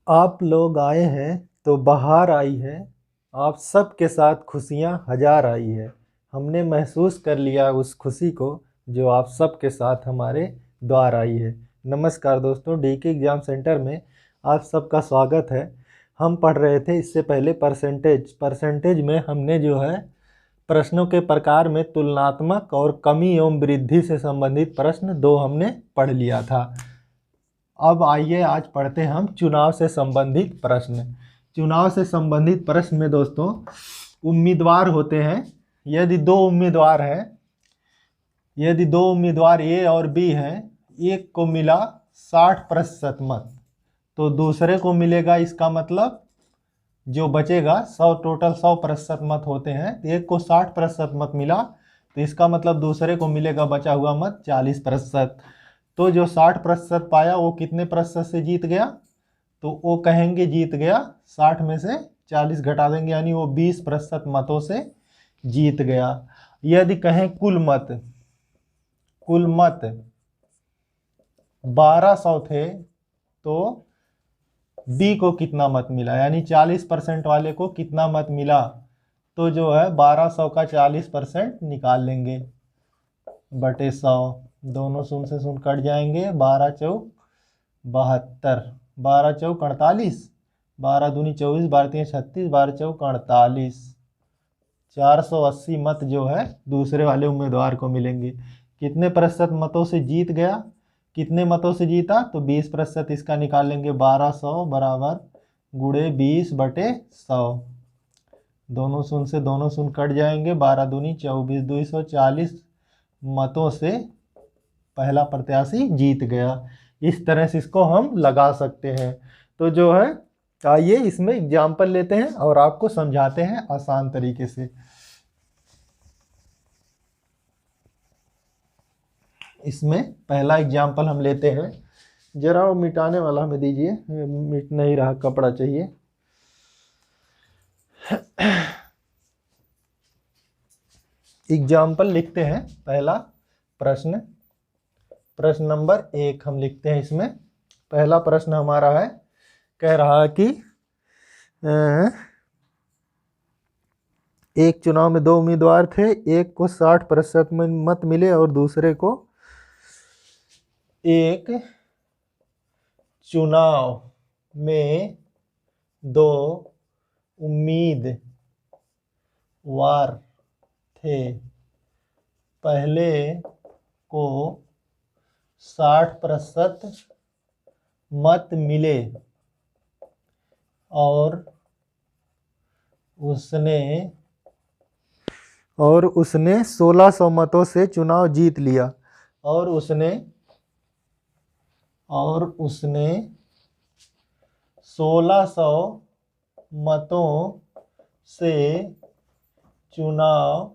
आप लोग आए हैं तो बहार आई है, आप सबके साथ खुशियाँ हजार आई है। हमने महसूस कर लिया उस खुशी को जो आप सबके साथ हमारे द्वार आई है। नमस्कार दोस्तों, डीके एग्ज़ाम सेंटर में आप सबका स्वागत है। हम पढ़ रहे थे इससे पहले परसेंटेज में हमने जो है प्रश्नों के प्रकार में तुलनात्मक और कमी एवं वृद्धि से संबंधित प्रश्न 2 हमने पढ़ लिया था। अब आइए आज पढ़ते हैं हम चुनाव से संबंधित प्रश्न। चुनाव से संबंधित प्रश्न में दोस्तों उम्मीदवार होते हैं। यदि दो उम्मीदवार ए और बी हैं, एक को मिला 60% मत तो दूसरे को मिलेगा, इसका मतलब जो बचेगा 100, टोटल 100% मत होते हैं, तो एक को 60% मत मिला तो इसका मतलब दूसरे को मिलेगा बचा हुआ मत 40%। तो जो 60% पाया वो कितने प्रतिशत से जीत गया, तो वो कहेंगे जीत गया 60 में से 40 घटा देंगे, यानी वो 20% मतों से जीत गया। यदि कहें कुल मत 1200 थे तो बी को कितना मत मिला, यानी 40% वाले को कितना मत मिला, तो जो है 1200 का 40% निकाल लेंगे बटे 100। दोनों शून्य से शून्य कट जाएंगे, 12 चौक 72, 12 चौक 48, 12 दूनी 24, 12 तीन 36, 12 चौक 48। 480 मत जो है दूसरे वाले उम्मीदवार को मिलेंगे। कितने प्रतिशत मतों से जीत गया, कितने मतों से जीता, तो 20%, इसका निकाल लेंगे 1200 बराबर गुणे 20 बटे 100। दोनों शून्य से दोनों शून्य कट जाएंगे, 12 दूनी 24, 240 मतों से पहला प्रत्याशी जीत गया। इस तरह से इसको हम लगा सकते हैं। तो जो है आइए इसमें एग्जाम्पल लेते हैं और आपको समझाते हैं आसान तरीके से। इसमें पहला एग्जाम्पल हम लेते हैं, जरा वो मिटाने वाला हमें दीजिए, मिट नहीं रहा, कपड़ा चाहिए। एग्जाम्पल लिखते हैं। पहला प्रश्न नंबर 1 हम लिखते हैं। इसमें पहला प्रश्न हमारा है, कह रहा है कि एक चुनाव में 2 उम्मीदवार थे, एक को 60% में मत मिले और दूसरे को एक चुनाव में 2 उम्मीदवार थे, पहले को 60% मत मिले और उसने 1600 मतों से चुनाव जीत लिया। और उसने 1600 मतों से चुनाव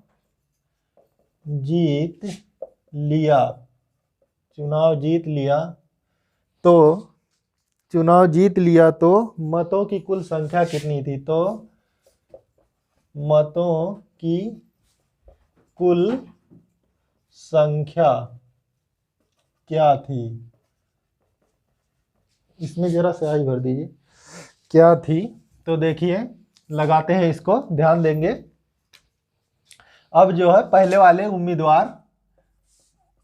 जीत लिया। तो मतों की कुल संख्या कितनी थी, तो मतों की कुल संख्या क्या थी, इसमें जरा स्याही भर दीजिए, क्या थी। तो देखिए लगाते हैं इसको, ध्यान देंगे। अब जो है पहले वाले उम्मीदवार,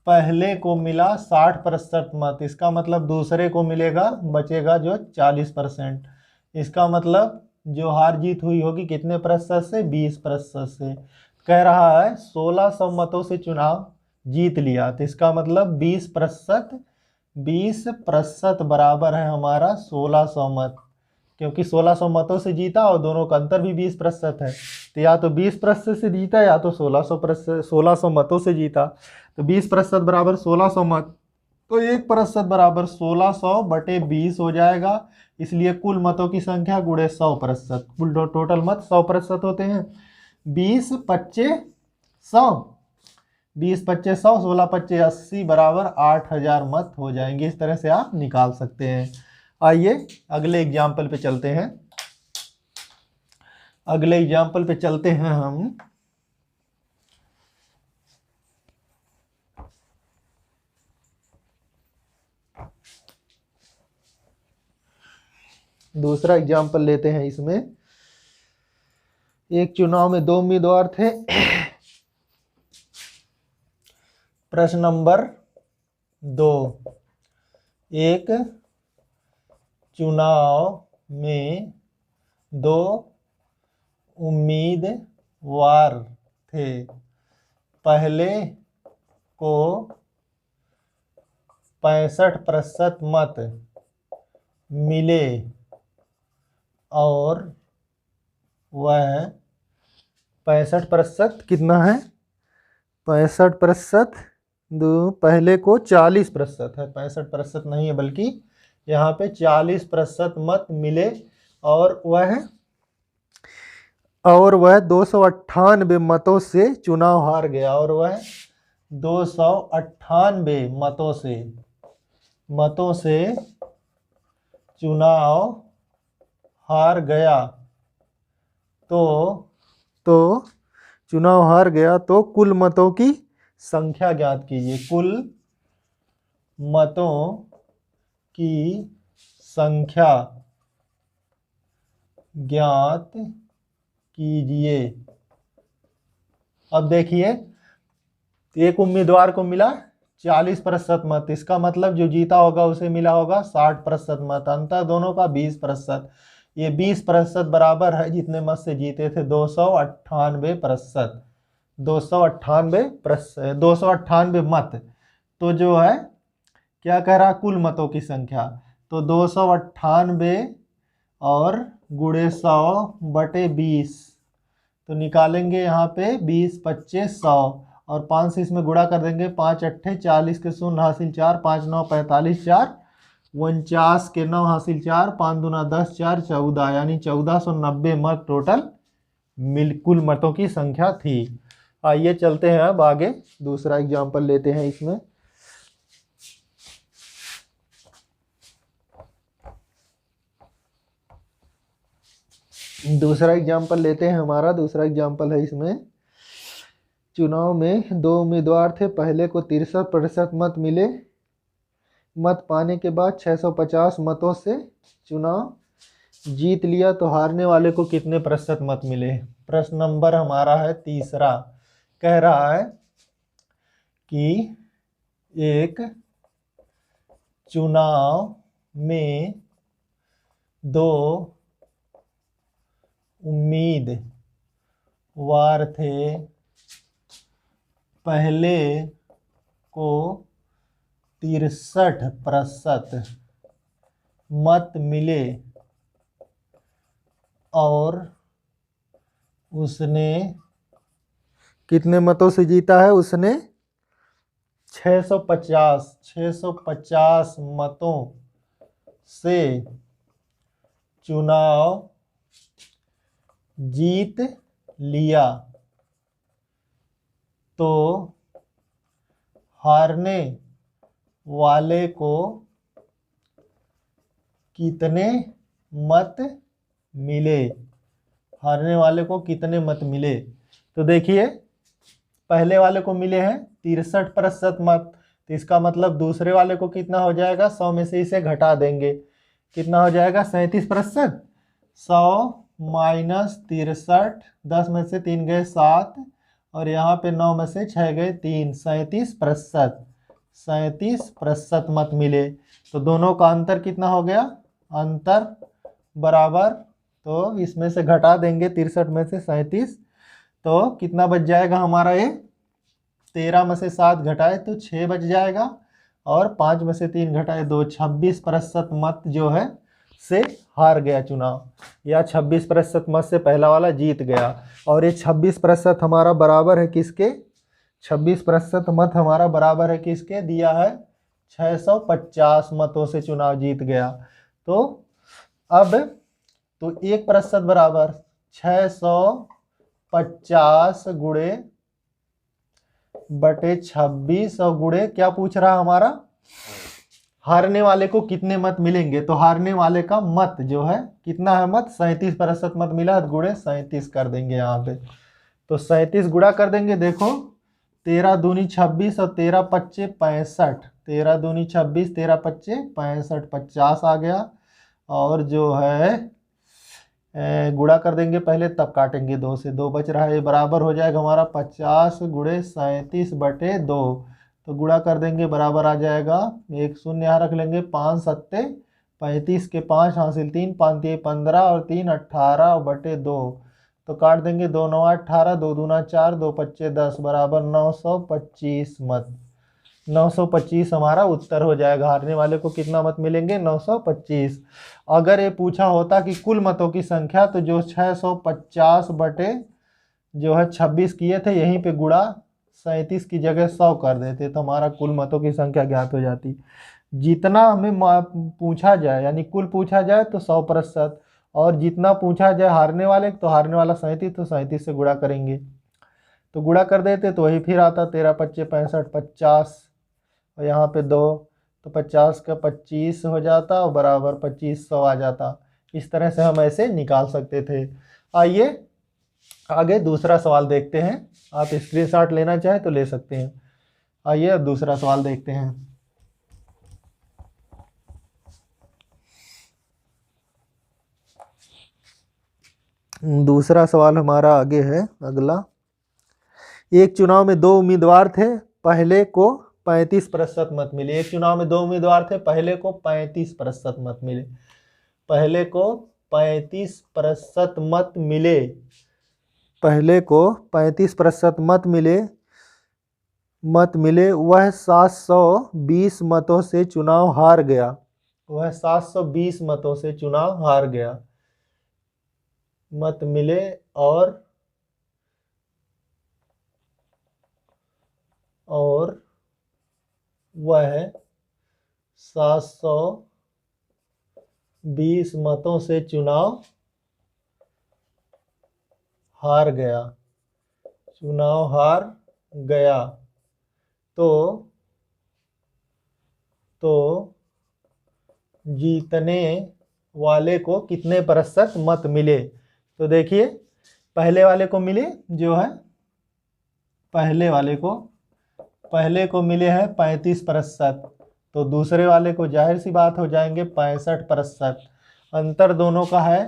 पहले को मिला 60% मत, इसका मतलब दूसरे को मिलेगा, बचेगा जो 40%। इसका मतलब जो हार जीत हुई होगी कितने प्रतिशत से, 20% से। कह रहा है 1600 मतों से चुनाव जीत लिया, तो इसका मतलब 20% बराबर है हमारा 1600 मत, क्योंकि 1600 मतों से जीता और दोनों का अंतर भी 20% है। तो या तो 20% से जीता या तो 1600 मतों से जीता। तो 20% बराबर 1600 मत, तो 1% बराबर 1600 बटे 20 हो जाएगा। इसलिए कुल मतों की संख्या गुणे 100%, कुल टोटल मत 100% होते हैं। 20 25 100, 20 25 100, 16 25 80 बराबर 8000 मत हो जाएंगे। इस तरह से आप निकाल सकते हैं। आइए अगले एग्जाम्पल पे चलते हैं। हम। दूसरा एग्जाम्पल लेते हैं। इसमें एक चुनाव में 2 उम्मीदवार थे। प्रश्न नंबर 2, एक चुनाव में 2 उम्मीदवार थे। पहले को 65% मत मिले और वह 65% कितना है, 65% पहले को 40% है, 65% नहीं है बल्कि यहाँ पे 40% मत मिले और वह 298 मतों से चुनाव हार गया। और वह 298 मतों से चुनाव हार गया। तो चुनाव हार गया तो कुल मतों की संख्या ज्ञात कीजिए। कुल मतों की संख्या ज्ञात कीजिए। अब देखिए, एक उम्मीदवार को मिला 40% मत, इसका मतलब जो जीता होगा उसे मिला होगा 60% मत, अंतर दोनों का 20%। ये 20% बराबर है जितने मत से जीते थे, 298%। 298 मत। तो जो है क्या कह रहा, कुल मतों की संख्या, तो 298 और गुणे 100/20, तो निकालेंगे यहाँ पे 20, 25, 100 और 5 से इसमें गुणा कर देंगे। 5 अट्ठे 40 के 0 हासिल 4, 5 9 45, 4 49 के 9 हासिल 4, 5 दूना 10, 4 14, यानी 1490 मत टोटल कुल मतों की संख्या थी। आइए चलते हैं अब आगे, दूसरा एग्जाम्पल लेते हैं। इसमें दूसरा एग्जाम्पल लेते हैं। हमारा दूसरा एग्जाम्पल है, इसमें चुनाव में 2 उम्मीदवार थे। पहले को 63% मत मिले। मत पाने के बाद 650 मतों से चुनाव जीत लिया, तो हारने वाले को कितने प्रतिशत मत मिले। प्रश्न नंबर हमारा है तीसरा, कह रहा है कि एक चुनाव में 2 उम्मीदवार थे। पहले को 63% मत मिले और उसने कितने मतों से जीता है, उसने 650 मतों से चुनाव जीत लिया, तो हारने वाले को कितने मत मिले। हारने वाले को कितने मत मिले। तो देखिए, पहले वाले को मिले हैं 63% मत, तो इसका मतलब दूसरे वाले को कितना हो जाएगा, 100 में से इसे घटा देंगे, कितना हो जाएगा 37%। 100 माइनस 63, 10 में से 3 गए 7 और यहाँ पे 9 में से 6 गए 3, 37%। 37% मत मिले, तो दोनों का अंतर कितना हो गया, अंतर बराबर, तो इसमें से घटा देंगे 63 में से 37, तो कितना बच जाएगा हमारा, ये 13 में से 7 घटाए तो 6 बच जाएगा और 5 में से 3 घटाए 2, 26% मत जो है से हार गया चुनाव, या 26% मत से पहला वाला जीत गया। और ये 26% हमारा बराबर है किसके, 26% मत हमारा बराबर है किसके, दिया है 650 मतों से चुनाव जीत गया। तो अब तो 1% बराबर 650 गुणे बटे 26 और गुणे क्या पूछ रहा हमारा, हारने वाले को कितने मत मिलेंगे। तो हारने वाले का मत जो है कितना है, मत 37% मत मिला, गुणे 37 कर देंगे यहाँ पे, तो 37 गुणा कर देंगे। देखो 13 दूनी 26 और 13 पच्चे 65, 13 दूनी 26, 13 पच्चे 65, 50 आ गया और जो है गुणा कर देंगे पहले, तब काटेंगे 2 से। 2 बच रहा है, ये बराबर हो जाएगा हमारा 50 गुणे 37/2। तो गुणा कर देंगे, बराबर आ जाएगा, एक शून्य यहाँ रख लेंगे, 5 सत्ते 35 के 5 हासिल 3, 5 दिए 15 और 3 18/2। तो काट देंगे, 2 9 18, 2 दूना 4, 2 पच्चे 10 बराबर 925 मत। 925 हमारा उत्तर हो जाएगा। हारने वाले को कितना मत मिलेंगे? 925। अगर ये पूछा होता कि कुल मतों की संख्या, तो जो 650 बटे जो है 26 किए थे, यहीं पे गुणा 37 की जगह 100 कर देते, तो हमारा कुल मतों की संख्या ज्ञात हो जाती। जितना हमें पूछा जाए, यानी कुल पूछा जाए तो 100%, और जितना पूछा जाए हारने वाले, तो हारने वाला 37, तो 37 से गुणा करेंगे। तो गुणा कर देते तो वही फिर आता, 13 पच्चे 65, 50 और यहाँ पे 2, तो 50 का 25 हो जाता और बराबर 2500 आ जाता। इस तरह से हम ऐसे निकाल सकते थे। आइए आगे दूसरा सवाल देखते हैं। आप स्क्रीनशॉट लेना चाहें तो ले सकते हैं। आइए अब दूसरा सवाल देखते हैं। दूसरा सवाल हमारा आगे है अगला। एक चुनाव में 2 उम्मीदवार थे, पहले को 35% मत मिले। एक चुनाव में 2 उम्मीदवार थे, पहले को 35% मत मिले। पहले को 35% मत मिले। पहले को 35% मत मिले। वह 720 मतों से चुनाव हार गया। वह 720 मतों से चुनाव हार गया। मत मिले और वह 720 मतों से चुनाव हार गया। चुनाव हार गया तो जीतने वाले को कितने प्रतिशत मत मिले? तो देखिए, पहले वाले को मिले जो है, पहले को मिले हैं 35%, तो दूसरे वाले को जाहिर सी बात हो जाएंगे 65%। अंतर दोनों का है,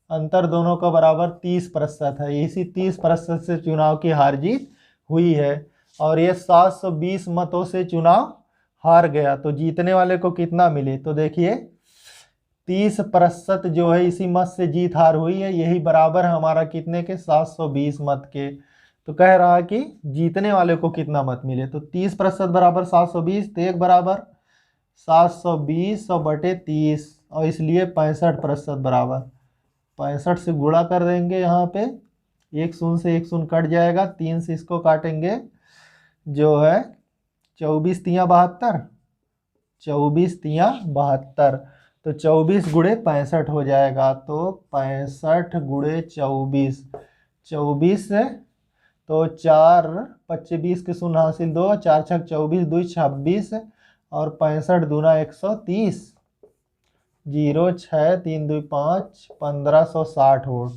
अंतर दोनों का बराबर 30% है। इसी 30% से चुनाव की हार जीत हुई है, और ये 720 मतों से चुनाव हार गया, तो जीतने वाले को कितना मिले? तो देखिए 30% जो है इसी मत से जीत हार हुई है, यही बराबर है हमारा कितने के? 720 मत के। तो कह रहा है कि जीतने वाले को कितना मत मिले, तो 30% बराबर 720, तो एक बराबर 720 बटे 30, और इसलिए 65% बराबर 65 से गुणा कर देंगे। यहाँ पे एक शून्य से एक शून्य कट जाएगा, 3 से इसको काटेंगे जो है 24 तियाँ 72, 24 तियाँ 72, तो 24 गुणे 65 हो जाएगा। तो 65 गुणे 24, 24 से तो 4 25 20 के शून्य हासिल 2, 4 छक 24, 2 26 और 65 दूना 130, 0 6 3 2 5, 1560 वोट।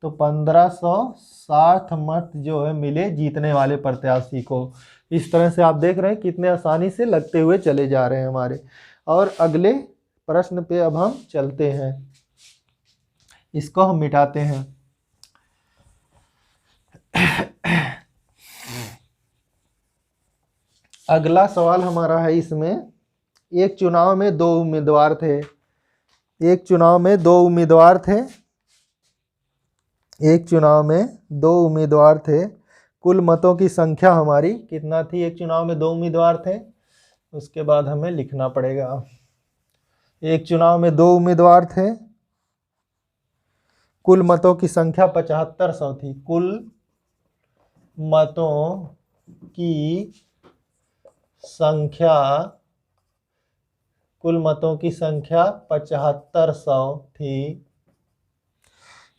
तो 1560 मत जो है मिले जीतने वाले प्रत्याशी को। इस तरह से आप देख रहे हैं कितने आसानी से लगते हुए चले जा रहे हैं हमारे। और अगले प्रश्न पे अब हम चलते हैं, इसको हम मिटाते हैं। अगला सवाल हमारा है इसमें, एक चुनाव में 2 उम्मीदवार थे। एक चुनाव में 2 उम्मीदवार थे। एक चुनाव में 2 उम्मीदवार थे। कुल मतों की संख्या हमारी कितना थी? एक चुनाव में 2 उम्मीदवार थे, उसके बाद हमें लिखना पड़ेगा। एक चुनाव में 2 उम्मीदवार थे, कुल मतों की संख्या 7500 थी। कुल मतों की संख्या 7500 थी।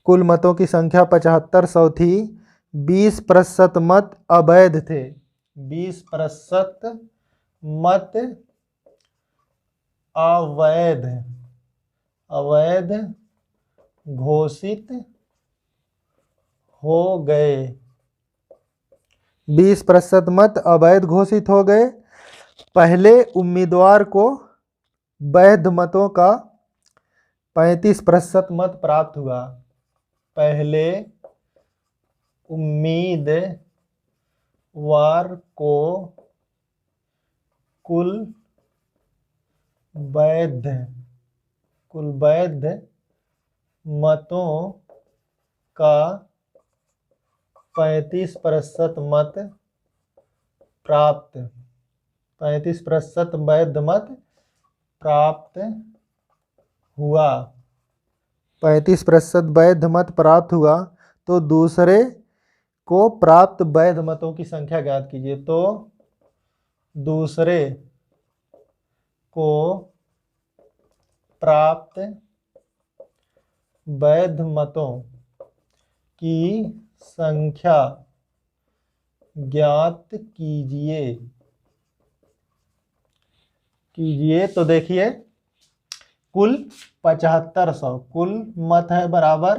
कुल मतों की संख्या 7500 थी। 20% मत अवैध थे। 20% मत अवैध घोषित हो गए। 20% मत अवैध घोषित हो गए। पहले उम्मीदवार को वैध मतों का 35% मत प्राप्त हुआ। पहले उम्मीदवार को कुल वैध मतों का 35% मत प्राप्त 35% वैध मत प्राप्त हुआ। 35% वैध मत प्राप्त हुआ तो दूसरे को प्राप्त वैध मतों की संख्या ज्ञात कीजिए। तो दूसरे को प्राप्त वैध मतों की संख्या ज्ञात कीजिए। तो देखिए कुल 7500 कुल मत है बराबर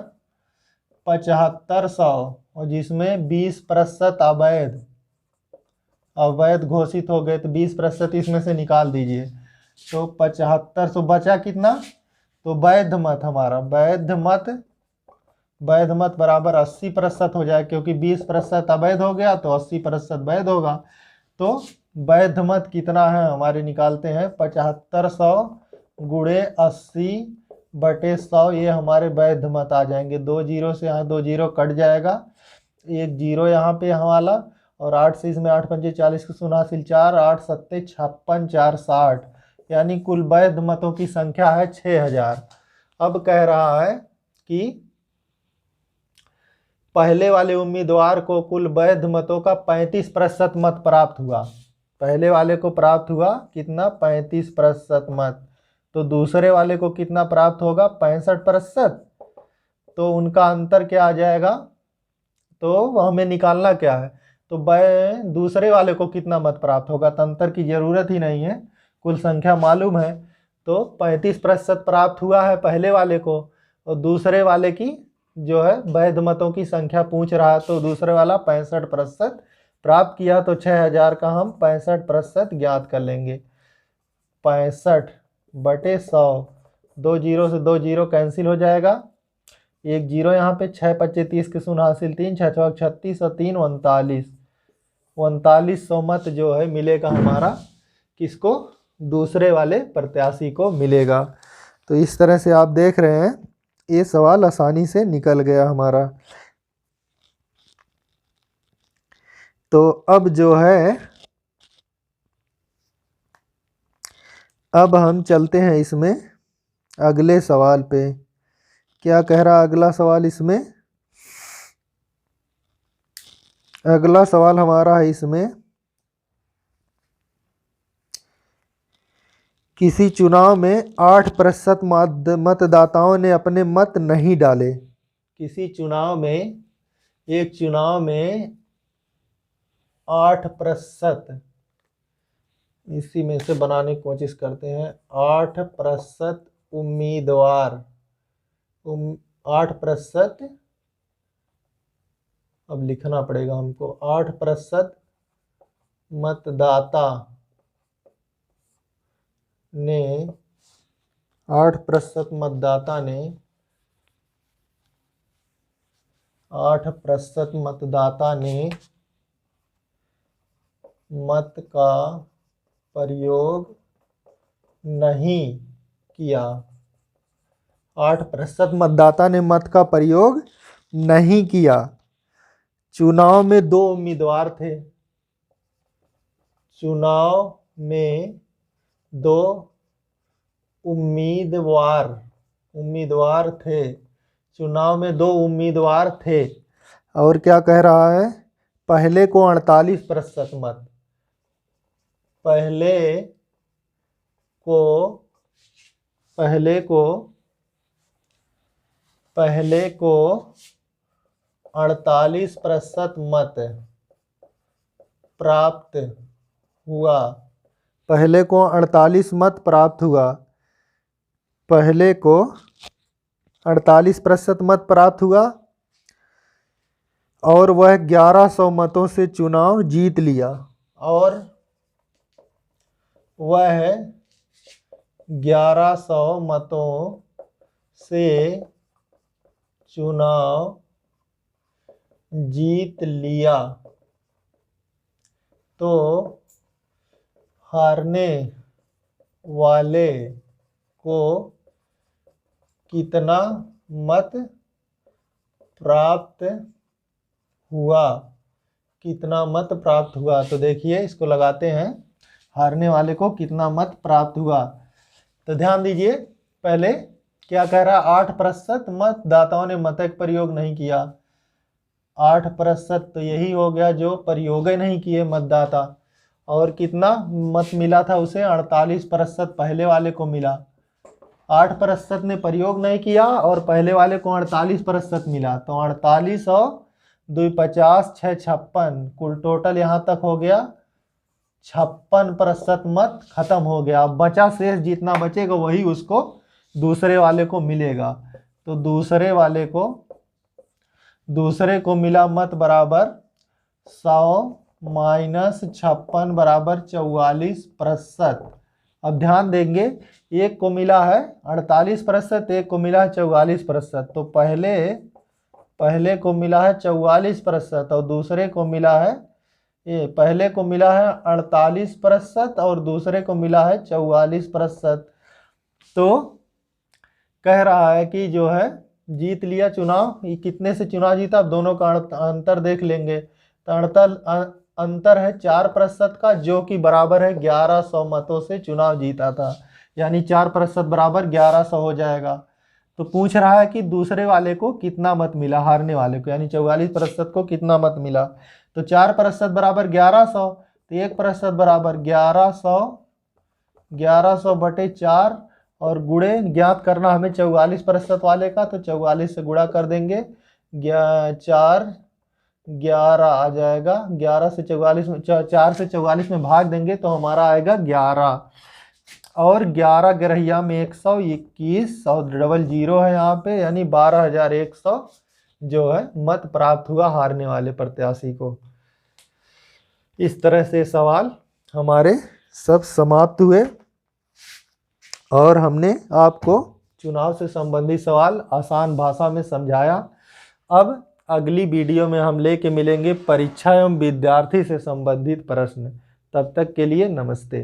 7500 और जिसमें 20% अवैध घोषित हो गए तो 20% इसमें से निकाल दीजिए। तो 7500 बचा कितना? तो वैध मत हमारा वैध मत बराबर 80% हो जाए, क्योंकि 20% अवैध हो गया तो 80% वैध होगा। तो वैध मत कितना है हमारे, निकालते हैं 7500 गुणे 80/100, ये हमारे वैध मत आ जाएंगे। 2 जीरो से यहाँ 2 जीरो कट जाएगा, एक जीरो यहाँ पे हमारा, और 8 से इसमें 8 पंजे 40 को 0 हासिल 4, 8 सत्ते 56, 4 60, यानी कुल वैध मतों की संख्या है 6000। अब कह रहा है कि पहले वाले उम्मीदवार को कुल वैध मतों का 35% मत प्राप्त हुआ। पहले वाले को प्राप्त हुआ कितना? 35% मत। तो दूसरे वाले को कितना प्राप्त होगा? 65%। तो उनका अंतर क्या आ जाएगा? तो हमें निकालना क्या है? तो दूसरे वाले को कितना मत प्राप्त होगा? तो अंतर की जरूरत ही नहीं है, कुल संख्या मालूम है। तो 35% प्राप्त हुआ है पहले वाले को, और दूसरे वाले की जो है वैध मतों की संख्या पूछ रहा है, तो दूसरे वाला 65% प्राप्त किया। तो 6000 का हम 65% ज्ञात कर लेंगे। 65/100, 2 जीरो से 2 जीरो कैंसिल हो जाएगा, एक जीरो यहाँ पे, 6 25 30 के 0 हासिल 3, 6 6 36 और 3 39, 3900 मत जो है मिलेगा हमारा किसको? दूसरे वाले प्रत्याशी को मिलेगा। तो इस तरह से आप देख रहे हैं ये सवाल आसानी से निकल गया हमारा। तो अब जो है अब हम चलते हैं इसमें अगले सवाल पे। क्या कह रहा अगला सवाल इसमें? अगला सवाल हमारा है इसमें, किसी चुनाव में 8% मतदाताओं ने अपने मत नहीं डाले। किसी चुनाव में, एक चुनाव में 8%, इसी में से बनाने की कोशिश करते हैं, 8% उम्मीदवार 8%, अब लिखना पड़ेगा हमको, 8% मतदाता ने 8% मतदाता ने 8% मतदाता ने मत का प्रयोग नहीं किया। 8% मतदाता ने मत का प्रयोग नहीं किया। चुनाव में 2 उम्मीदवार थे। चुनाव में 2 उम्मीदवार थे। चुनाव में 2 उम्मीदवार थे। और क्या कह रहा है? पहले को 48% मत, पहले को 48% मत प्राप्त हुआ। पहले को 48 मत प्राप्त हुआ। पहले को 48% मत प्राप्त हुआ और वह 1100 मतों से चुनाव जीत लिया। और वह 1100 मतों से चुनाव जीत लिया तो हारने वाले को कितना मत प्राप्त हुआ, कितना मत प्राप्त हुआ। तो देखिए इसको लगाते हैं, हारने वाले को कितना मत प्राप्त हुआ। तो ध्यान दीजिए, पहले क्या कह रहा है, 8% मतदाताओं ने मतक प्रयोग नहीं किया। 8% तो यही हो गया जो प्रयोग नहीं किए मतदाता। और कितना मत मिला था उसे, 48% पहले वाले को मिला। 8% ने प्रयोग नहीं किया और पहले वाले को 48% मिला। तो 48 और 2 50, 6 56, कुल टोटल यहाँ तक हो गया 56% मत खत्म हो गया। अब बचा शेष जितना बचेगा वही उसको दूसरे वाले को मिलेगा। तो दूसरे को मिला मत बराबर 100 माइनस 56 बराबर 44%। अब ध्यान देंगे, एक को मिला है 48%, एक को मिला है 44%। तो पहले को मिला है 44% और दूसरे को मिला है, पहले को मिला है 48% और दूसरे को मिला है 44%। तो कह रहा है कि जो है जीत लिया चुनाव। ये कितने से चुनाव जीता, अब दोनों का अंतर देख लेंगे। तो अंतर है 4% का, जो कि बराबर है 1100 मतों से चुनाव जीता था। यानी 4% बराबर 1100 हो जाएगा। तो पूछ रहा है कि दूसरे वाले को कितना मत मिला, हारने वाले को, यानी 44% को कितना मत मिला। तो 4% बराबर 1100, तो 1% बराबर 1100 बटे 4 और गुणे ज्ञात करना हमें 44% वाले का। तो 44 से गुणा कर देंगे, 4 11 आ जाएगा। 11 से 44 में 4 से 44 में भाग देंगे तो हमारा आएगा 11। और 11 ग्रहिया में 121 और डबल जीरो है यहाँ पे, यानी 12,100 जो है मत प्राप्त हुआ हारने वाले प्रत्याशी को। इस तरह से सवाल हमारे सब समाप्त हुए और हमने आपको चुनाव से संबंधित सवाल आसान भाषा में समझाया। अब अगली वीडियो में हम लेके मिलेंगे परीक्षा एवं विद्यार्थी से संबंधित प्रश्न। तब तक के लिए नमस्ते।